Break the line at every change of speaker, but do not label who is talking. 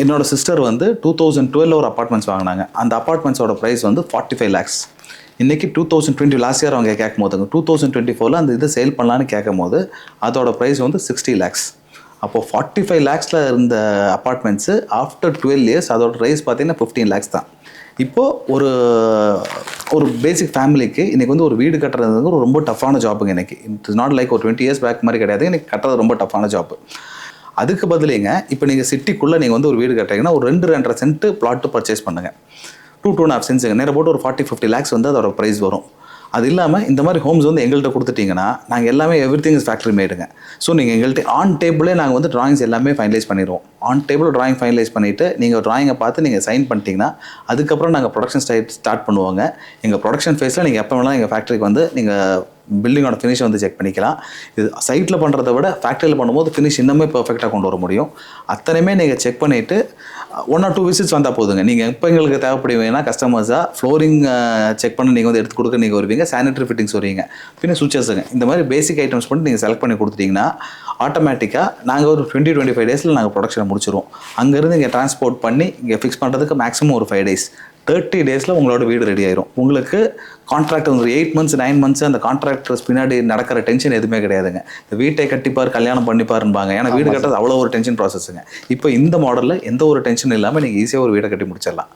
என்னோட சிஸ்டர் வந்து 2012 ஒரு அப்பார்ட்மெண்ட்ஸ் வாங்கினாங்க. அந்த அப்பார்ட்மெண்ட்ஸோட ப்ரைஸ் வந்து 45 lakhs. இன்றைக்கி 2020 லாஸ்ட் இயர் அவங்க கேட்கும் போதுங்க 2024 அந்த இது சேல் பண்ணலான்னு கேட்கும் போது அதோட ப்ரைஸ் வந்து 60 lakhs. அப்போது 45 lakhsல இருந்த அப்பார்ட்மெண்ட்ஸு ஆஃப்டர் 12 years அதோட ப்ரைஸ் பார்த்தீங்கன்னா 15 lakhs தான். இப்போது ஒரு பேசிக் ஃபேமிலிக்கு இன்றைக்கி வந்து ஒரு வீடு கட்டுறது ரொம்ப டஃப்பான ஜாப்புங்க. இன்றைக்கி இட் இஸ் நாட் லைக் ஒரு 20 years பேக் மாதிரி கிடையாது. இன்றைக்கி கட்டுறது ரொம்ப டஃப்பான ஜாப்பு. அதுக்கு பதிலேங்க இப்போ நீங்கள் சிட்டிக்குள்ளே நீங்கள் வந்து ஒரு வீடு கட்டுறீங்கன்னா ஒரு 2-2.5 சென்ட் பிளாட்டு பர்ச்சேஸ் பண்ணுங்கள். 2-2.5 சென்ட்ஸுங்க நேரம் போட்டு ஒரு 40-50 lakhs வந்து அதோட ப்ரைஸ் வரும். அது இல்லாமல் இந்த மாதிரி ஹோம்ஸ் வந்து எங்கள்கிட்ட கொடுத்துட்டிங்கன்னா நாங்கள் எல்லாமே எவ்ரிதிங் இஸ் ஃபேக்ட்ரி மேடுங்க. ஸோ நீங்கள் எங்கள்கிட்ட ஆன் டேபிளே நாங்கள் வந்து ட்ராயிங்ஸ் எல்லாமே ஃபைனலைஸ் பண்ணிடுவோம். ஆன் டேபிள் ட்ராயிங் ஃபைனலைஸ் பண்ணிவிட்டு நீங்கள் ட்ராயிங்கை பார்த்து நீங்கள் சைன் பண்ணிட்டீங்கன்னா அதுக்கப்புறம் நாங்கள் ப்ரொடக்ஷன் ஸ்டார்ட் பண்ணுவோங்க. எங்கள் ப்ரொடக்ஷன் ஃபேஸில் நீங்கள் எப்போ வேணாலும் எங்கள் ஃபேக்ட்ரிக்கு வந்து நீங்கள் பில்டிங்கோட ஃபினிஷை வந்து செக் பண்ணிக்கலாம். இது சைட்டில் பண்ணுறத விட ஃபேக்ட்ரியில் பண்ணும்போது ஃபினிஷ் இன்னுமே பர்ஃபெக்டாக கொண்டு வர முடியும். அத்தனையுமே நீங்கள் செக் பண்ணிவிட்டு 1 or 2 visits வந்தால் போதுங்க. நீங்கள் எப்போ எங்களுக்கு தேவைப்படுவீங்கன்னா கஸ்டமர்ஸாக ஃப்ளோரிங் செக் பண்ணி நீங்கள் வந்து எடுத்து கொடுக்க நீங்கள் வருவீங்க, சானிட்டரி ஃபிட்டிங்ஸ் வருவீங்க, பின்ன சுவிச்சஸுங்க. இந்த மாதிரி பேசிக் ஐட்டம்ஸ் பண்ணி நீங்கள் செலக்ட் பண்ணி கொடுத்துட்டிங்கன்னா ஆட்டோமேட்டிக்காக நாங்கள் ஒரு 20-25 days நாங்கள் ப்ரொடக்ஷனை முடிச்சிடுவோம். அங்கேருந்து இங்கே டிரான்ஸ்போர்ட் பண்ணி இங்கே ஃபிக்ஸ் பண்ணுறதுக்கு மேக்ஸிமம் ஒரு 5 days 30 days உங்களோட வீடு ரெடி ஆயிரும். உங்களுக்கு கான்ட்ராக்ட் ஒரு 8 months 9 months அந்த கான்ட்ராக்டர்ஸ் பின்னாடி நடக்கிற டென்ஷன் எதுவுமே கிடையாதுங்க. இந்த வீட்டை கட்டிப்பார் கல்யாணம் பண்ணிப்பாருன்பாங்க. ஏன்னா வீடு கட்டுறது அவ்வளோ ஒரு டென்ஷன் ப்ராசஸுங்க. இப்போ இந்த மாடலில் எந்த ஒரு டென்ஷன் இல்லாமல் நீங்கள் ஈஸியாக ஒரு வீடை கட்டி முடிச்சிடலாம்.